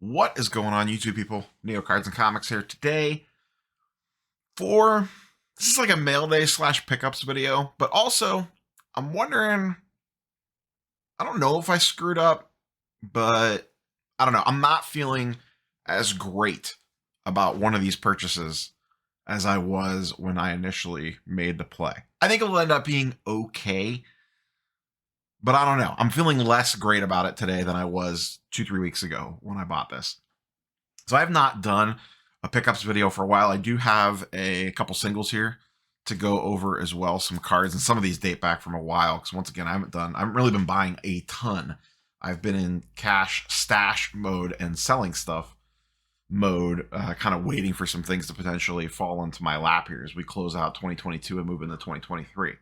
What is going on, YouTube people? Neo Cards and Comics here today for this is like a mail day slash pickups video, but also I'm wondering, I don't know if I screwed up, but I don't know. I'm not feeling as great about one of these purchases as I was when I initially made the play. I think it'll end up being okay, but I don't know. I'm feeling less great about it today than I was 2-3 weeks ago when I bought this. So I have not done a pickups video for a while. I do have a couple singles here to go over as well, some cards, and some of these date back from a while because once again, I haven't really been buying a ton. I've been in cash stash mode and selling stuff mode, kind of waiting for some things to potentially fall into my lap here as we close out 2022 and move into 2023.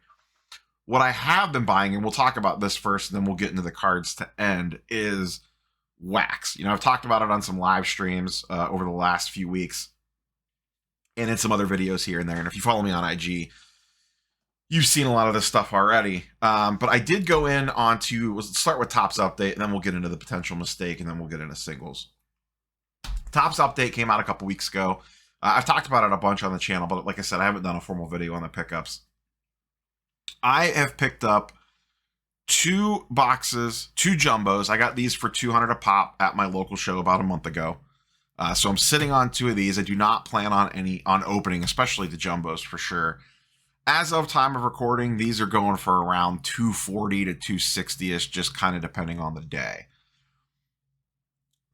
What I have been buying, and we'll talk about this first, and then we'll get into the cards to end, is wax. I've talked about it on some live streams over the last few weeks and in some other videos here and there. And if you follow me on IG, you've seen a lot of this stuff already. But I did go in let's start with Topps Update, and then we'll get into the potential mistake, and then we'll get into singles. Topps Update came out a couple weeks ago. I've talked about it a bunch on the channel, but like I said, I haven't done a formal video on the pickups. I have picked up 2 boxes, 2 jumbos. I got these for $200 a pop at my local show about a month ago. So I'm sitting on 2 of these. I do not plan on opening, especially the jumbos for sure. As of time of recording, these are going for around $240 to $260ish, just kind of depending on the day.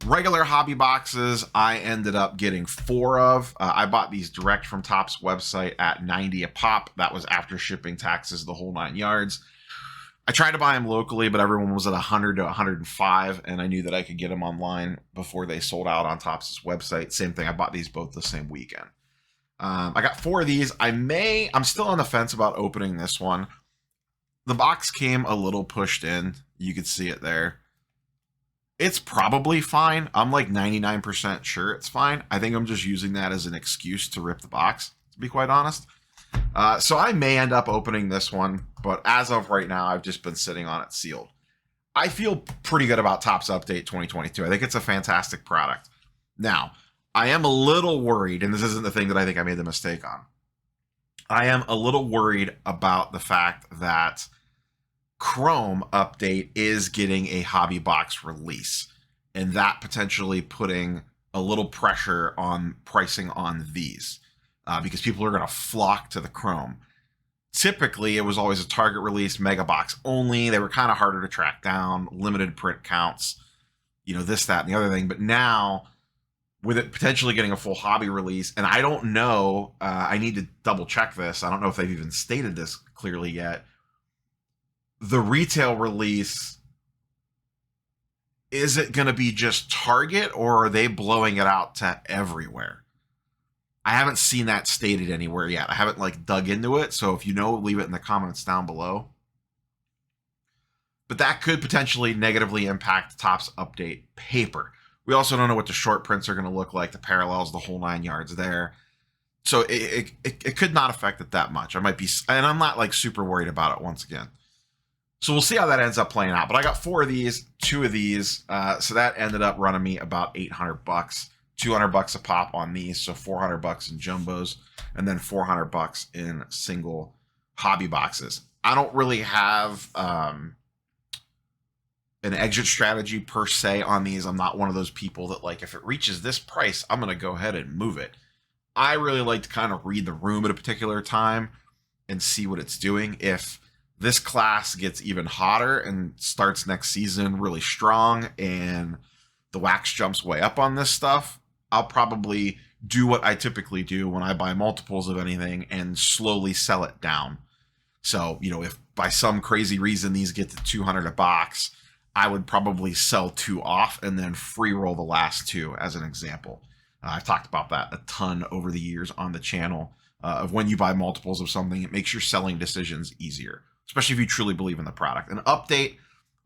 Regular hobby boxes, I ended up getting 4 of. I bought these direct from Topps website at $90 a pop. That was after shipping, taxes, the whole 9 yards. I tried to buy them locally, but everyone was at $100 to $105, and I knew that I could get them online before they sold out on Topps' website. Same thing, I bought these both the same weekend. I got 4 of these. I'm still on the fence about opening this one. The box came a little pushed in. You could see it there. It's probably fine. I'm like 99% sure it's fine. I think I'm just using that as an excuse to rip the box, to be quite honest. So I may end up opening this one, but as of right now, I've just been sitting on it sealed. I feel pretty good about Topps Update 2022. I think it's a fantastic product. Now, I am a little worried, and this isn't the thing that I think I made the mistake on. I am a little worried about the fact that Chrome Update is getting a hobby box release, and that potentially putting a little pressure on pricing on these. Because people are going to flock to the Chrome. Typically, it was always a Target release, mega box only. They were kind of harder to track down, limited print counts, this, that, and the other thing. But now, with it potentially getting a full hobby release, and I don't know, I need to double check this. I don't know if they've even stated this clearly yet. The retail release, is it going to be just Target, or are they blowing it out to everywhere? I haven't seen that stated anywhere yet. I haven't dug into it. So if you know, leave it in the comments down below. But that could potentially negatively impact Topps Update paper. We also don't know what the short prints are going to look like, the parallels, the whole 9 yards there. So it could not affect it that much. And I'm not super worried about it once again. So we'll see how that ends up playing out. But I got 4 of these, 2 of these. So that ended up running me about $800. $200 a pop on these, so $400 in jumbos, and then $400 in single hobby boxes. I don't really have an exit strategy per se on these. I'm not one of those people that if it reaches this price, I'm going to go ahead and move it. I really like to kind of read the room at a particular time and see what it's doing. If this class gets even hotter and starts next season really strong and the wax jumps way up on this stuff, I'll probably do what I typically do when I buy multiples of anything and slowly sell it down. So, if by some crazy reason these get to $200 a box, I would probably sell 2 off and then free roll the last 2 as an example. I've talked about that a ton over the years on the channel of when you buy multiples of something, it makes your selling decisions easier, especially if you truly believe in the product. An update,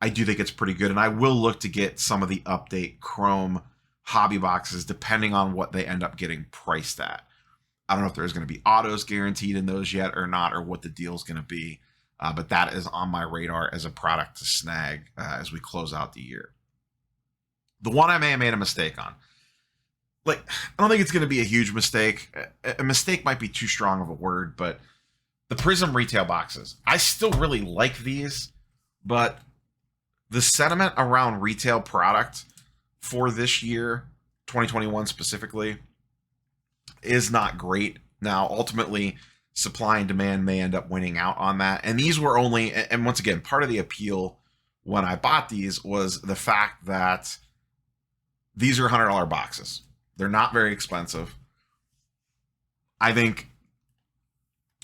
I do think it's pretty good, and I will look to get some of the update Chrome hobby boxes depending on what they end up getting priced at. I don't know if there's going to be autos guaranteed in those yet or not, or what the deal is going to be. But that is on my radar as a product to snag as we close out the year. The one I may have made a mistake on. Like, I don't think it's going to be a huge mistake. A mistake might be too strong of a word, but the Prism retail boxes. I still really like these, but the sentiment around retail product for this year, 2021 specifically, is not great. Now, ultimately, supply and demand may end up winning out on that. And these were only, and once again, part of the appeal when I bought these was the fact that these are $100 boxes. They're not very expensive. I think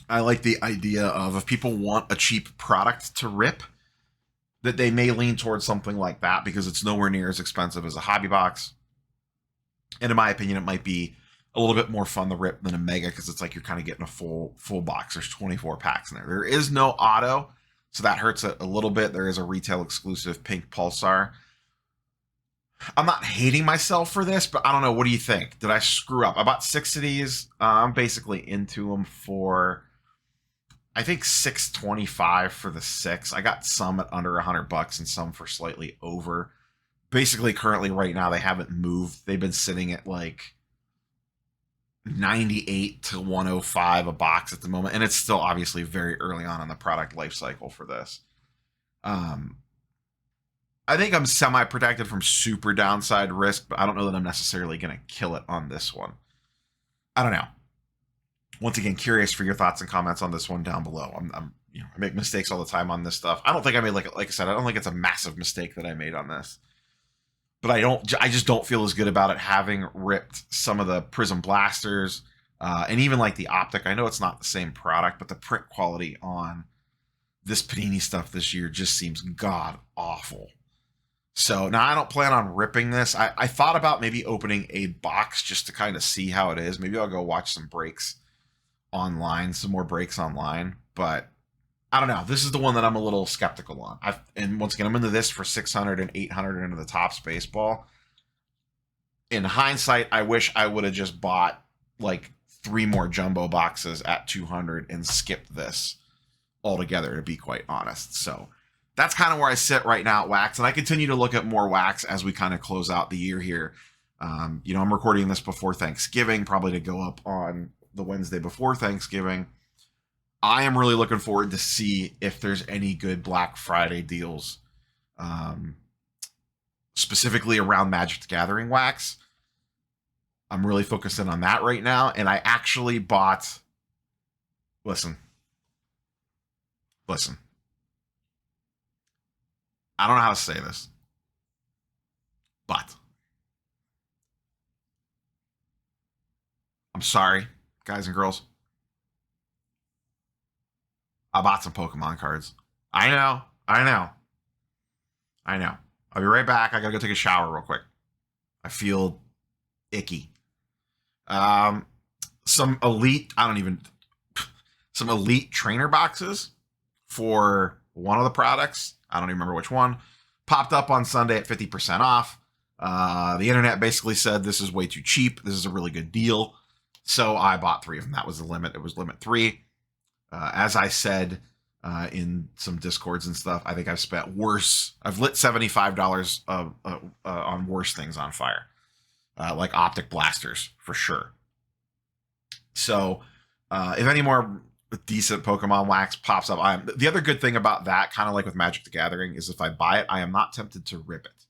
I like the idea of if people want a cheap product to rip, that they may lean towards something like that because it's nowhere near as expensive as a hobby box. And in my opinion, it might be a little bit more fun to rip than a mega because it's like you're kind of getting a full box. There's 24 packs in there. There is no auto, so that hurts it a little bit. There is a retail exclusive pink Pulsar. I'm not hating myself for this, but I don't know. What do you think? Did I screw up? I bought 6 of these. I'm basically into them for, I think, $6.25 for the 6. I got some at under $100 and some for slightly over. Basically, currently right now, they haven't moved. They've been sitting at like 98 to 105 a box at the moment, and it's still obviously very early on in the product life cycle for this. I think I'm semi-protected from super downside risk, but I don't know that I'm necessarily going to kill it on this one. I don't know. Once again, curious for your thoughts and comments on this one down below. I make mistakes all the time on this stuff. I don't think I made, like I said, I don't think it's a massive mistake that I made on this. But I just don't feel as good about it having ripped some of the Prism blasters and even like the optic. I know it's not the same product, but the print quality on this Panini stuff this year just seems god awful. So now I don't plan on ripping this. I thought about maybe opening a box just to kind of see how it is. Maybe I'll go watch some breaks online, some more breaks online. But I don't know. This is the one that I'm a little skeptical on. And once again, I'm into this for 600 and 800 into the Topps baseball. In hindsight, I wish I would have just bought like 3 more jumbo boxes at 200 and skipped this altogether, to be quite honest. So that's kind of where I sit right now at wax, and I continue to look at more wax as we kind of close out the year here. I'm recording this before Thanksgiving, probably to go up on the Wednesday before Thanksgiving. I am really looking forward to see if there's any good Black Friday deals, specifically around Magic the Gathering wax. I'm really focusing on that right now, and I actually bought. Listen. I don't know how to say this, but I'm sorry, guys and girls. I bought some Pokemon cards. I know. I'll be right back. I gotta go take a shower real quick. I feel icky. Some elite trainer boxes for one of the products. I don't even remember which one. Popped up on Sunday at 50% off. The internet basically said this is way too cheap. This is a really good deal. So I bought 3 of them. That was the limit. It was limit 3. As I said in some Discords and stuff, I think I've spent worse. I've lit $75 on worse things on fire, like optic blasters for sure. So if any more decent Pokemon wax pops up, the other good thing about that, kind of like with Magic the Gathering, is if I buy it, I am not tempted to rip it.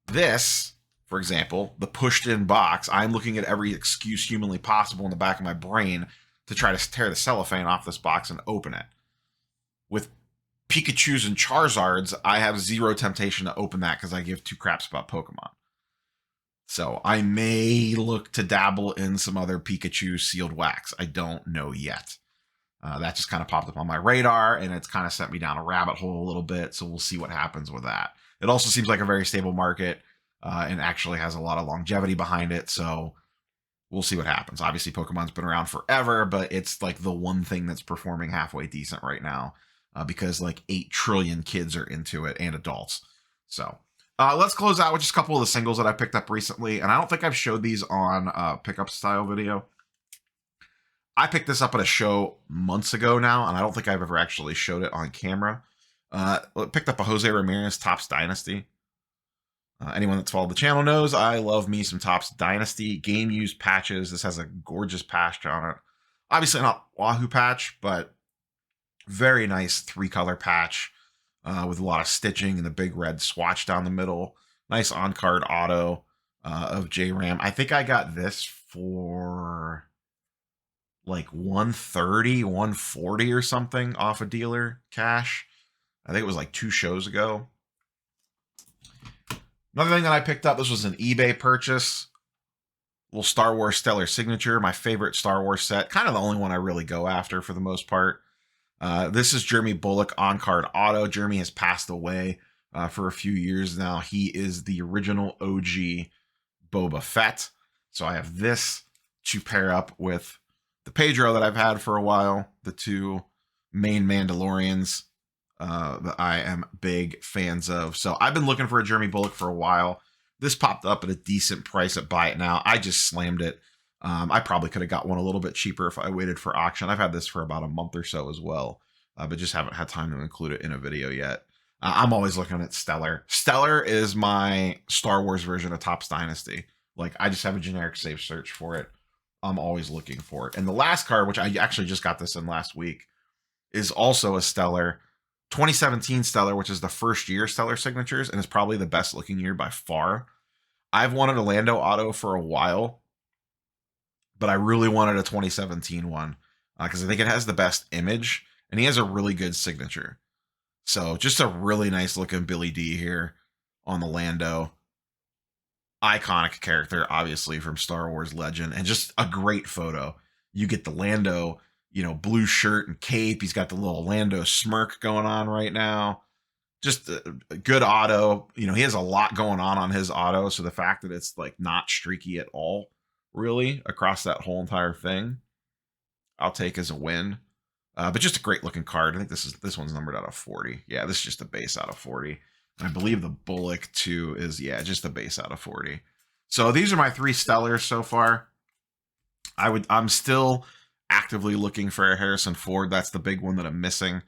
This, for example, the pushed in box, I'm looking at every excuse humanly possible in the back of my brain to try to tear the cellophane off this box and open it. With Pikachus and Charizards, I have zero temptation to open that because I give 2 craps about Pokemon. So I may look to dabble in some other Pikachu sealed wax. I don't know yet. That just kind of popped up on my radar, and it's kind of sent me down a rabbit hole a little bit, so we'll see what happens with that. It also seems like a very stable market and actually has a lot of longevity behind it, so we'll see what happens. Obviously, Pokemon's been around forever, but it's like the one thing that's performing halfway decent right now because like 8 trillion kids are into it and adults. So let's close out with just a couple of the singles that I picked up recently, and I don't think I've showed these on pickup style video. I picked this up at a show months ago now, and I don't think I've ever actually showed it on camera. Picked up a Jose Ramirez Topps Dynasty. Anyone that's followed the channel knows I love me some Topps Dynasty game used patches. This has a gorgeous patch on it. Obviously not Wahoo patch, but very nice 3-color patch with a lot of stitching and the big red swatch down the middle. Nice on-card auto of J-Ram. I think I got this for like 130, 140 or something off a dealer cash. I think it was like 2 shows ago. Another thing that I picked up, this was an eBay purchase. Little Star Wars Stellar Signature, my favorite Star Wars set. Kind of the only one I really go after for the most part. This is Jeremy Bullock on-card auto. Jeremy has passed away for a few years now. He is the original OG Boba Fett. So I have this to pair up with the Pedro that I've had for a while. The 2 main Mandalorians that I am big fans of. So I've been looking for a Jeremy Bullock for a while. This popped up at a decent price at Buy It Now. I just slammed it. I probably could have got one a little bit cheaper if I waited for auction. I've had this for about a month or so as well, but just haven't had time to include it in a video yet. I'm always looking at Stellar. Stellar is my Star Wars version of Topps Dynasty. Like, I just have a generic save search for it. I'm always looking for it. And the last card, which I actually just got this in last week, is also a Stellar. 2017 Stellar, which is the first year Stellar signatures, and is probably the best looking year by far. I've wanted a Lando auto for a while, but I really wanted a 2017 one because I think it has the best image, and he has a really good signature. So just a really nice looking Billy D here on the Lando. Iconic character, obviously, from Star Wars Legend, and just a great photo. You get the Lando, blue shirt and cape. He's got the little Lando smirk going on right now. Just a good auto. He has a lot going on his auto. So the fact that it's like not streaky at all, really, across that whole entire thing, I'll take as a win. But just a great looking card. I think this one's numbered out of 40. Yeah, this is just a base out of 40. And I believe the Bullock too is, just a base out of 40. So these are my 3 Stellars so far. I'm still actively looking for a Harrison Ford. That's the big one that I'm missing.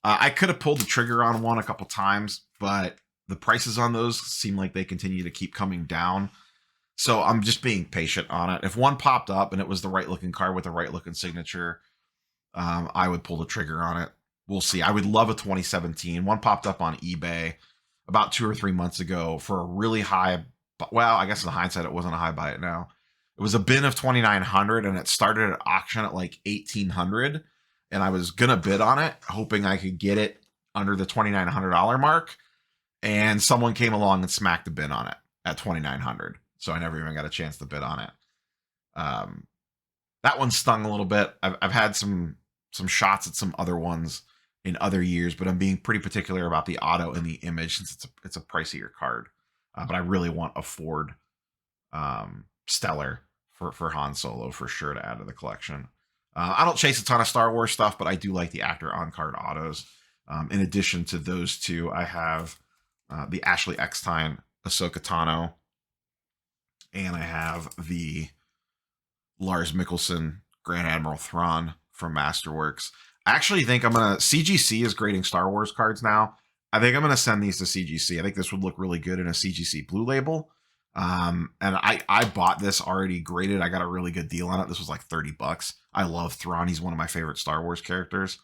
I could have pulled the trigger on one a couple times, but the prices on those seem like they continue to keep coming down. So I'm just being patient on it. If one popped up and it was the right looking card with the right looking signature, I would pull the trigger on it. We'll see. I would love a 2017. One popped up on eBay about 2 or 3 months ago for a really high, well, I guess in hindsight, it wasn't a high Buy It Now. It was a bin of 2,900 and it started at auction at like 1,800. And I was going to bid on it, hoping I could get it under the $2,900 mark. And someone came along and smacked the bid on it at 2,900. So I never even got a chance to bid on it. That one stung a little bit. I've had some shots at some other ones in other years, but I'm being pretty particular about the auto and the image since it's a pricier card. But I really want a Ford Stellar for Han Solo for sure to add to the collection. I don't chase a ton of Star Wars stuff, but I do like the actor on-card autos. In addition to those 2, I have the Ashley Eckstein Ahsoka Tano, and I have the Lars Mikkelsen Grand Admiral Thrawn from Masterworks. I actually think CGC is grading Star Wars cards now. I think I'm going to send these to CGC. I think this would look really good in a CGC Blue Label. And I bought this already graded. I got a really good deal on it. This was like $30. I love Thrawn. He's one of my favorite Star Wars characters.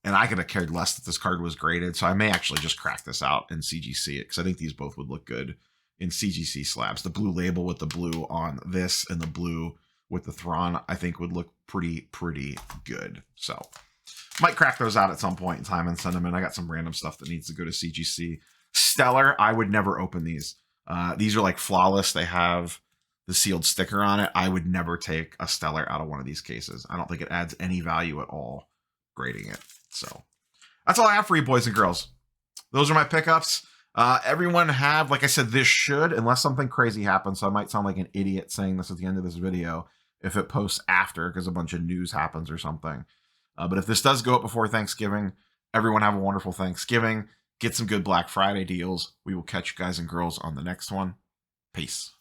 And I could have cared less that this card was graded. So I may actually just crack this out in CGC because I think these both would look good in CGC slabs. The Blue Label with the blue on this and the blue with the Thrawn, I think would look pretty good. So might crack those out at some point in time and send them in. I got some random stuff that needs to go to CGC. Stellar, I would never open these. These are like flawless. They have the sealed sticker on it. I would never take a Stellar out of one of these cases. I don't think it adds any value at all grading it. So that's all I have for you, boys and girls. Those are my pickups. Everyone have, like I said, this should, unless something crazy happens, so I might sound like an idiot saying this at the end of this video if it posts after because a bunch of news happens or something. But if this does go up before Thanksgiving, everyone have a wonderful Thanksgiving. Get some good Black Friday deals. We will catch you guys and girls on the next one. Peace.